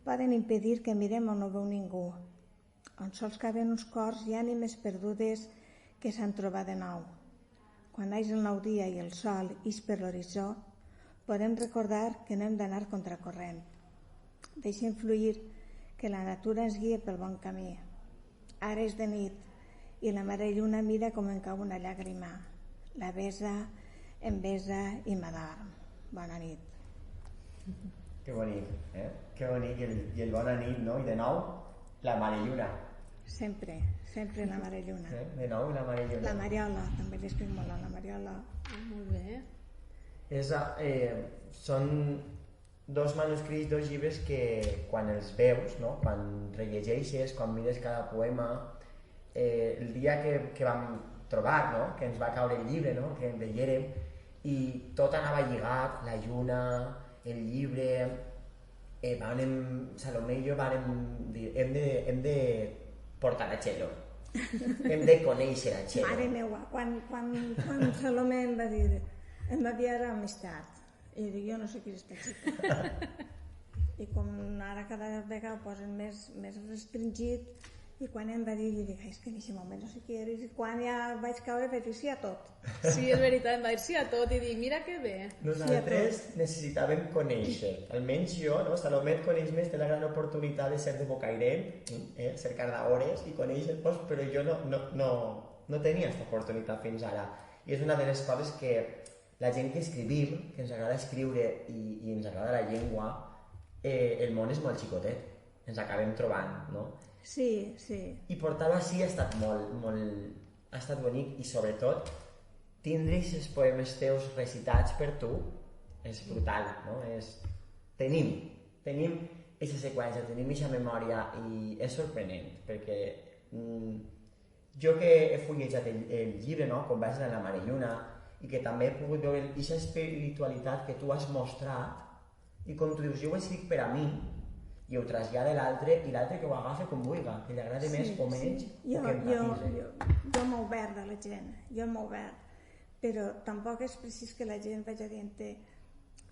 Speaker 3: poden impedir que mirem on no veu ningú, on sols caben uns cors i ànimes perdudes que s'han trobat de nou. Quan naix el nou dia i el sol ix per l'horitzó, podem recordar que no hem d'anar contracorrent. Deixem fluir, que la natura ens guia pel bon camí. Ara és de nit i la mare lluna mira com em cau una llàgrima. La besa, em besa i m'adorm. Bona nit.
Speaker 1: Que bonic, Que bonic, i el bona nit, no? I de nou, la mare lluna.
Speaker 3: Sempre la mare lluna.
Speaker 1: De nou, la mare lluna.
Speaker 3: La Mariola, també l'escric molt a la Mariola.
Speaker 2: Molt bé.
Speaker 1: Són dos manuscrits, dos llibres que quan els veus, no? Quan rellegeixes, quan mires cada poema, el dia que vam trobar, no? Que ens va caure el llibre, no? Que en veiérem, i tot anava lligat, la lluna, el llibre, Salomé i jo vàrem dir, hem de portar a Txelo, hem de conèixer a Txelo.
Speaker 3: Mare meua, quan Salomé em va dir ara amistat, i dic, jo no sé qui és aquesta xica. I com ara cada vegada ho posen més restringit, I quan em va dir, jo dic, és que en aquest moment no sé què eres, i quan ja vaig caure vaig dir sí a tot.
Speaker 2: Sí, és veritat, em va dir sí a tot i dic, mira que bé.
Speaker 1: Nosaltres necessitàvem conèixer, almenys jo, no? Salomé et coneix més, té la gran oportunitat de ser de Bocairent, cercar d'hores i conèixer-vos, però jo no tenia aquesta oportunitat fins ara. I és una de les coses que la gent que escrivim, que ens agrada escriure i ens agrada la llengua, el món és molt xicotet, ens acabem trobant, no?
Speaker 3: Sí.
Speaker 1: I portar-ho així ha estat ha estat bonic i sobretot tindre aquests poemes teus recitats per tu és brutal, no? Tenim aquesta seqüència, tenim aquesta memòria i és sorprenent perquè jo que he fullejat el llibre, no? Com vaig anar a la Mare Lluna i que també he pogut veure aquesta espiritualitat que tu has mostrat i com tu dius, jo ho escric per a mi i ho trasllada l'altre i l'altre que ho agafa com vulgui, que li agrada més o menys o que empatitzi.
Speaker 3: Jo m'ho obert a la gent, però tampoc és precís que la gent vagi dient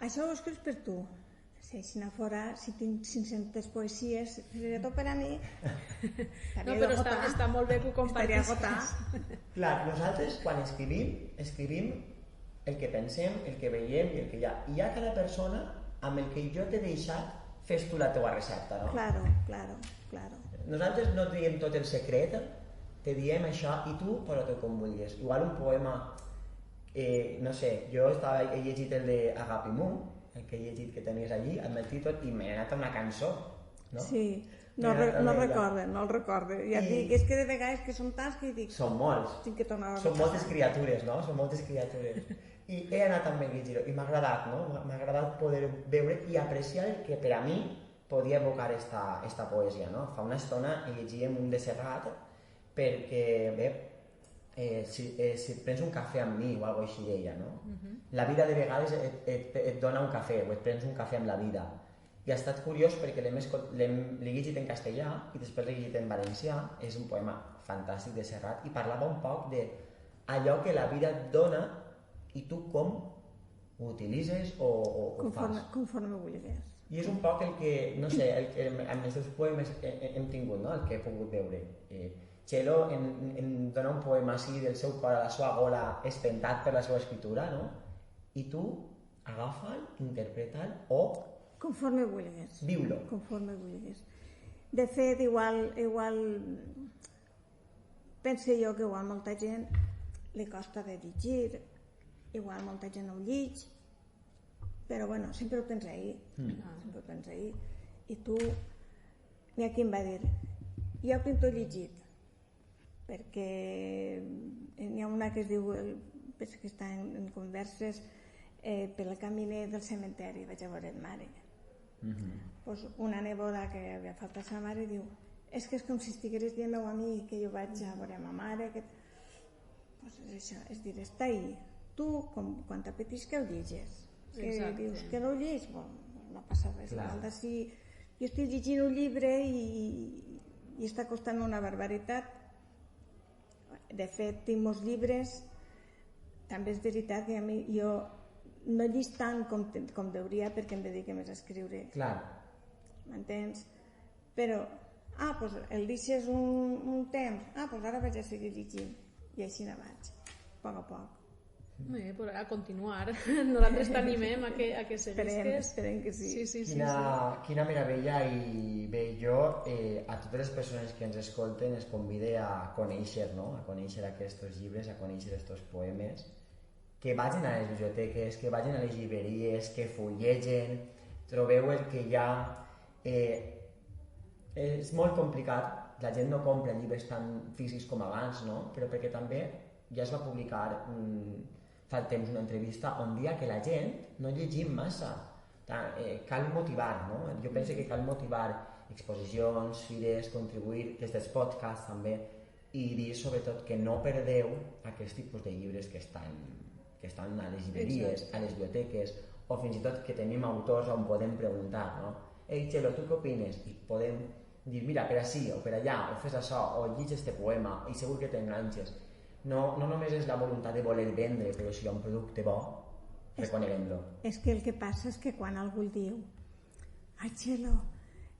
Speaker 3: això ho escrius per tu. Si no fora, si tinc 500 poesies, seria tot per a mi.
Speaker 2: No, però està molt bé que ho compartissis.
Speaker 1: Clar, nosaltres quan escrivim el que pensem, el que veiem i el que hi ha. I hi ha cada persona amb el que jo t'he deixat fes tu la teua recepta, no?
Speaker 3: Claro.
Speaker 1: Nosaltres no et diem tot el secret, te diem això i tu posa-t'ho com vulguis. Igual un poema, no sé, jo he llegit el de Agapimu, el que he llegit que tenies allí, amb el títol, i m'he anat a una cançó, no?
Speaker 3: Sí, no el recorde. Ja et dic, és que de vegades que són tants que dic...
Speaker 1: Són molts.
Speaker 3: Tinc que tornar a
Speaker 1: Són moltes criatures, no? Són moltes criatures. I he anat amb el llegir i m'ha agradat, no? M'ha agradat poder veure i apreciar el que per a mi podia evocar esta poesia, no? Fa una estona llegíem un de Serrat perquè, bé, si et prens un cafè amb mi o alguna cosa així deia, no? La vida de vegades et dona un cafè o et prens un cafè amb la vida. I ha estat curiós perquè l'he llegit en castellà i després l'he llegit en valencià. És un poema fantàstic de Serrat i parlava un poc d'allò que la vida et dona i tu com ho utilitzes o fas.
Speaker 3: Conforme vulguis.
Speaker 1: I és un poc el que, no sé, amb els teus poemes hem tingut, no? El que he pogut veure. Txelo en dona un poema així del seu cor a la seva gola espentat per la seva escritura, no? I tu agafa'l, interpreta'l o...
Speaker 3: Conforme vulguis.
Speaker 1: Viu-lo.
Speaker 3: Conforme vulguis. De fet, igual pense jo que igual molta gent li costa de llegir, igual molta gent no ho llig, però bueno, sempre ho tens ahí. Sempre ho tens ahí. I tu, mira qui em va dir, jo pinto llegit, perquè n'hi ha una que es diu, penso que està en converses, per el caminer del cementeri vaig a veure mare. Pues una neboda que havia faltat sa mare diu, és que és com si estigueres dient a mi que jo vaig a veure ma mare, pues és això, és dir, està ahí. Tu, quan t'apeteix que ho llegis, que dius que no ho llegis, no passa res. Si jo estic llegint un llibre i està costant una barbaritat, de fet tinc molts llibres, també és veritat que a mi jo no llig tant com deuria perquè em dedique més a escriure.
Speaker 1: Clar.
Speaker 3: M'entens? Però, doncs el deixes un temps, doncs ara vaig a seguir llegint. I així ne vaig, a poc a poc.
Speaker 2: Bé, però a continuar. Nosaltres t'animem a que seguisques.
Speaker 3: Esperem que sí.
Speaker 1: Quina meravella, i bé, jo a totes les persones que ens escolten es convide a conèixer, no? A conèixer aquests llibres, a conèixer aquests poemes, que vagin a les biblioteques, que vagin a les llibreries, que fullegen, trobeu el que hi ha. És molt complicat, la gent no compra llibres tan físics com abans, no? Però perquè també ja es va publicar fa temps una entrevista on dia que la gent no llegim massa. Cal motivar, no? Jo penso que cal motivar exposicions, fires, contribuir des dels podcasts també, i dir sobretot que no perdeu aquests tipus de llibres que estan a les llibreries, a les biblioteques, o fins i tot que tenim autors on podem preguntar, no? Ei, Txelo, tu què opines? I podem dir, mira, per ací o per allà, o fes això, o llig este poema, i segur que t'enganxes. No només és la voluntat de voler vendre, però si hi ha un producte bo, reconeguem-lo.
Speaker 3: És que el que passa és que quan algú el diu, ai, Txelo,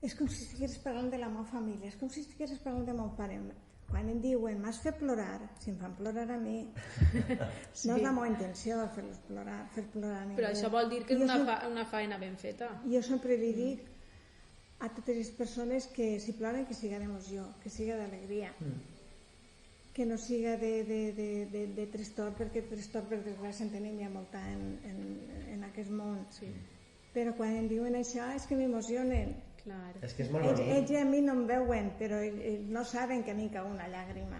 Speaker 3: és com si estigués parlant de la meva família, és com si estigués parlant de mon pare. Quan em diuen, m'has fet plorar, si em fan plorar a mi, no és la meva intenció fer-los plorar, fer plorar a ningú.
Speaker 2: Però això vol dir que és una feina ben feta.
Speaker 3: Jo sempre li dic a totes les persones que si ploren que siga d'emoció, que siga d'alegria, que no siga de tristor, perquè tristor per desgràcia en tenim ja molta en aquest món. Però quan em diuen això és que m'emocionen.
Speaker 1: És que és molt bonic.
Speaker 3: Ells a mi no em veuen, però ells no saben que a mi cau una llàgrima.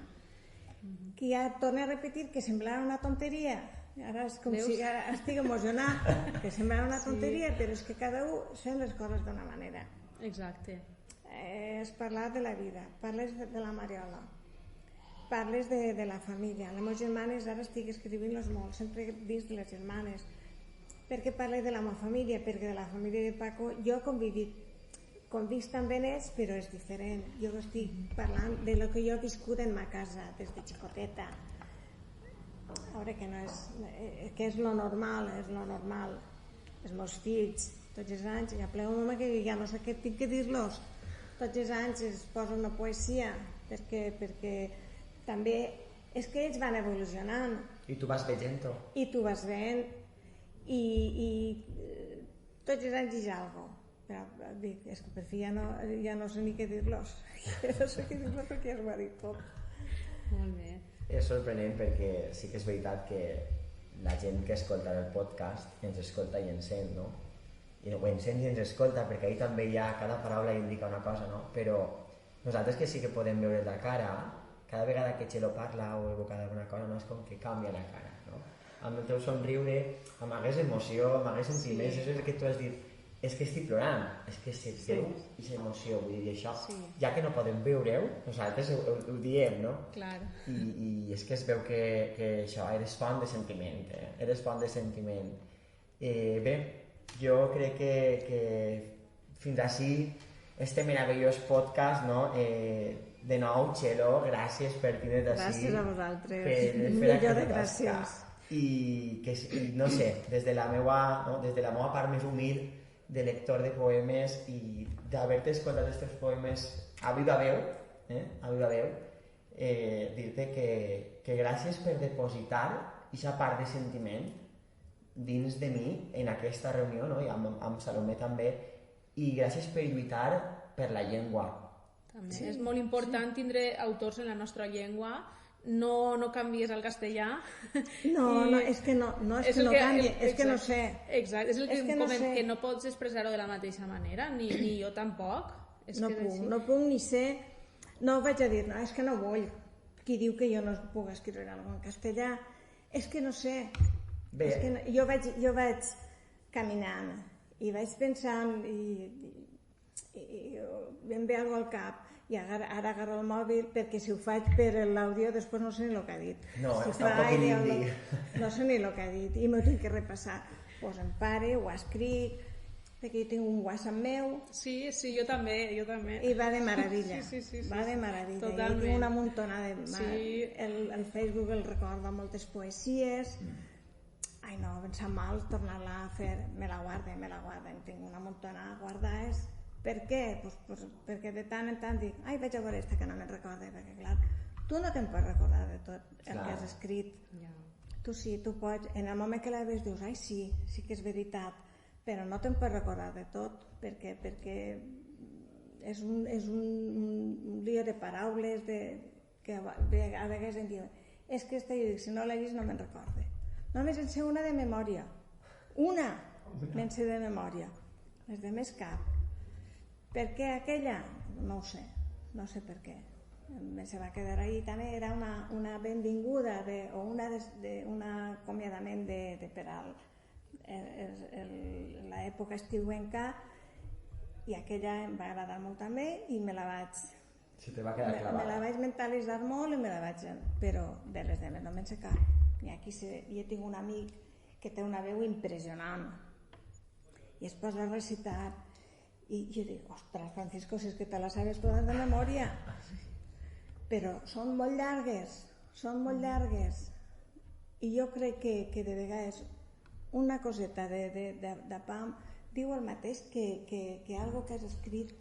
Speaker 3: Que ja torno a repetir que semblava una tonteria. Ara és com si estic emocionat, que semblava una tonteria, però és que cada un sent les coses d'una manera.
Speaker 2: Exacte.
Speaker 3: És parlar de la vida, parles de la Mariola, parles de la família. Les meves germanes, ara estic escrivint-los molt, sempre dins de les germanes. Per què parles de la meva família? Perquè de la família de Paco jo he convisc també en ells, però és diferent. Jo estic parlant de lo que jo he viscut en ma casa des de xicoteta. A veure que no és... que és lo normal, Els meus fills, tots els anys, ja plego un home que ja no sé què tinc que dir-los. Tots els anys es posa una poesia, perquè també és que ells van evolucionant.
Speaker 1: I tu vas veient-ho.
Speaker 3: I tu vas veient, i tots els anys hi ha alguna cosa. Però dic, és que per fi ja no sé ni què dir-los. Ja no sé què dir-los perquè ja ho ha dit tot.
Speaker 2: Molt bé.
Speaker 1: És sorprenent perquè sí que és veritat que la gent que escolta el podcast ens escolta i ens sent, no? I ho encén i ens escolta, perquè ahí també hi ha cada paraula indica una cosa, no? Però nosaltres que sí que podem veure la cara, cada vegada que Txelo parla o evoca alguna cosa, no? És com que canvia la cara, no? Amb el teu somriure, amb hagués emoció, amb hagués sentiments, això és el que tu has dit, és que estic plorant, és que se veu i s'emoció, vull dir, això, ja que no podem veure-ho, nosaltres ho diem, no?
Speaker 2: Clar.
Speaker 1: I és que es veu que això, eres font de sentiment, eres font de sentiment. Bé, jo crec que fins així este meravellós podcast, no? De nou, Txelo, gràcies per tindre't així.
Speaker 3: Gràcies a vosaltres.
Speaker 1: Per
Speaker 3: millor de gràcies.
Speaker 1: I no sé, des de la meva part més humil de lector de poemes i d'haver-te escoltat aquests poemes a viva veu, dir-te que gràcies per depositar aquesta part de sentiment dins de mi en aquesta reunió, no? I amb Salomé també, i gràcies per lluitar per la llengua.
Speaker 2: També és molt important tindre autors en la nostra llengua. No canvies al castellà.
Speaker 3: No, és que no canvi, és que no sé.
Speaker 2: Exacte, és el que comentem, que no pots expressar-ho de la mateixa manera, ni jo tampoc.
Speaker 3: No puc ni ser... No vaig a dir, no, és que no vull. Qui diu que jo no puc escriure alguna cosa en castellà? És que no sé.
Speaker 1: Bé.
Speaker 3: És que jo vaig caminant i vaig pensant i em ve alguna cosa al cap. I ara agarro el mòbil perquè si ho faig per l'àudio després no sé ni el que ha dit.
Speaker 1: No, tampoc li dic.
Speaker 3: No sé ni el que ha dit i m'ho tinc que repassar. Doncs em pare, ho escric, perquè jo tinc un WhatsApp meu.
Speaker 2: Sí, jo també.
Speaker 3: I va de meravella.
Speaker 2: Sí.
Speaker 3: Va de meravella.
Speaker 2: Totalment.
Speaker 3: I tinc una muntona de... El Facebook el recorda moltes poesies. Ai no, em sap mal tornar-la a fer. Me la guarden. En tinc una muntona guardades. Per què? Pues perquè de tant en tant dic, ai, vaig a veure esta que no me'n recorda, perquè clar, tu no te'n pots recordar de tot el que has escrit. Tu sí, tu pots, en el moment que la veus dius, ai sí que és veritat, però no te'n pots recordar de tot, perquè és un lío de paraules que a vegades em diuen, és que jo dic, si no l'he vist no me'n recorde. Només en sé una de memòria, me'n sé de memòria, les de més cap. Per què aquella? No ho sé, no sé per què. Se va quedar ahí també, era una benvinguda o un acomiadament per a l'època estiuenca i aquella em va agradar molt també i me la vaig...
Speaker 1: Se te va quedar clavada.
Speaker 3: Me la vaig mentalitzar molt i me la vaig... Però de les demés no me'n sé cap. Jo tinc un amic que té una veu impressionant i es posa a recitar. I jo dic, ostres, Francisco, si és que te la sabes totes de memòria. Però són molt llargues. I jo crec que de vegades una coseta de pam diu el mateix que algo que has escrit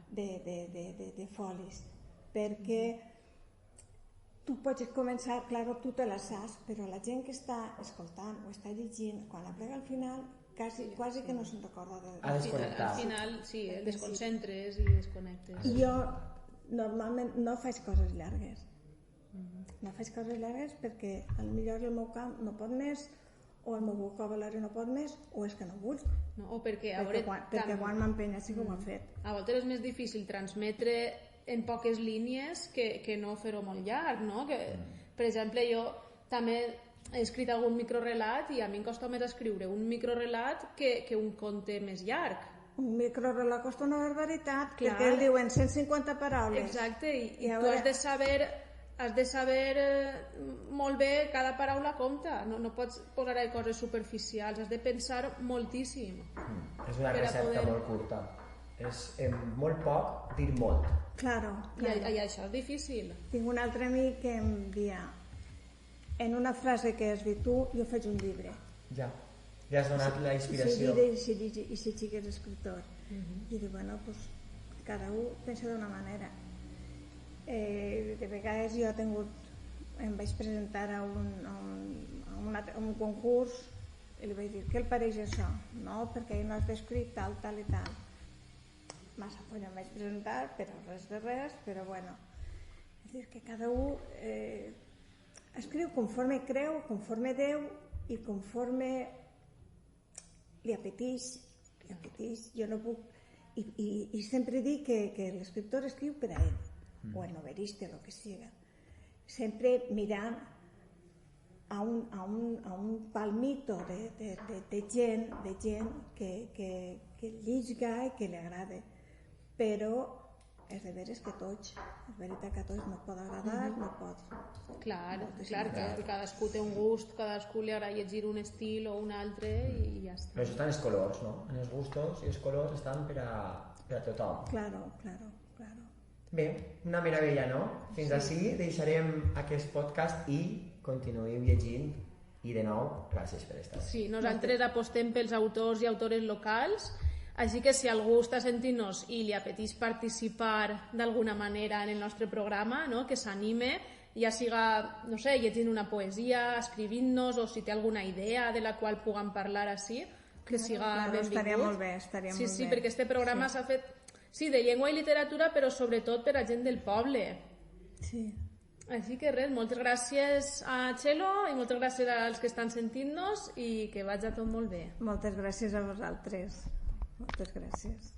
Speaker 3: de folis, perquè tu pots començar, clar, tu te la saps, però la gent que està escoltant o està llegint, quan la plega al final, quasi que no se'n recorda de...
Speaker 1: A desconnectar.
Speaker 2: Al final, sí, el desconcentres i desconnectes.
Speaker 3: Jo normalment no faig coses llargues. No faig coses llargues perquè potser el meu camp no pot més, o el meu vocabulari no pot més, o és que no vull.
Speaker 2: No, o perquè
Speaker 3: quan m'empenya sí que ho ha fet.
Speaker 2: A vegades és més difícil transmetre en poques línies que no fer-ho molt llarg, no? Per exemple, jo també he escrit algun microrelat i a mi em costa més escriure un microrelat que un conte més llarg.
Speaker 3: Un microrelat costa una barbaritat, perquè el diuen 150 paraules.
Speaker 2: Exacte, i tu has de saber molt bé, cada paraula compta, no pots posar coses superficials, has de pensar moltíssim.
Speaker 1: És una recepta molt curta, és en molt poc dir molt.
Speaker 3: Claro.
Speaker 2: I això és difícil.
Speaker 3: Tinc un altre amic que em dia, en una frase que has dit tu, jo faig un llibre.
Speaker 1: Ja has donat la inspiració.
Speaker 3: I si xic és escriptor. I dic, bueno, pues cada un pensa d'una manera. De vegades jo em vaig presentar a un concurs i li vaig dir, què el pareix això? No, perquè no has descrit tal i tal. Massa poll em vaig presentar, però res de res, però bueno. És dir, que cada un escriu conforme creu, conforme Déu i conforme li apeteix. Jo no puc... I sempre dic que l'escriptor escriu per a ell, o el novel·lista, el que sigui. Sempre mirant a un palmito de gent que lliga i que li agrada. Però és de veres que tots, és veritat que a tots no pot agradar, no pot...
Speaker 2: Clar, que cadascú té un gust, cadascú li agrada llegir un estil o un altre i ja està.
Speaker 1: Però això estan els colors, no? En els gustos i els colors estan per a tothom.
Speaker 3: Claro.
Speaker 1: Bé, una meravella, no? Fins ací deixarem aquest podcast i continuïu llegint i de nou, gràcies per estar.
Speaker 2: Sí, nosaltres apostem pels autors i autores locals. Així que si algú està sentint-nos i li apeteix participar d'alguna manera en el nostre programa, no? Que s'anime, ja siga, no sé, llegint una poesia, escrivint-nos, o si té alguna idea de la qual puguem parlar així, que siga benvingut.
Speaker 3: Estaria molt bé,
Speaker 2: Sí, perquè este programa s'ha fet, sí, de llengua i literatura, però sobretot per a gent del poble.
Speaker 3: Sí.
Speaker 2: Així que res, moltes gràcies a Txelo i moltes gràcies als que estan sentint-nos i que vagi tot molt bé.
Speaker 3: Moltes gràcies a vosaltres. Moltes gràcies.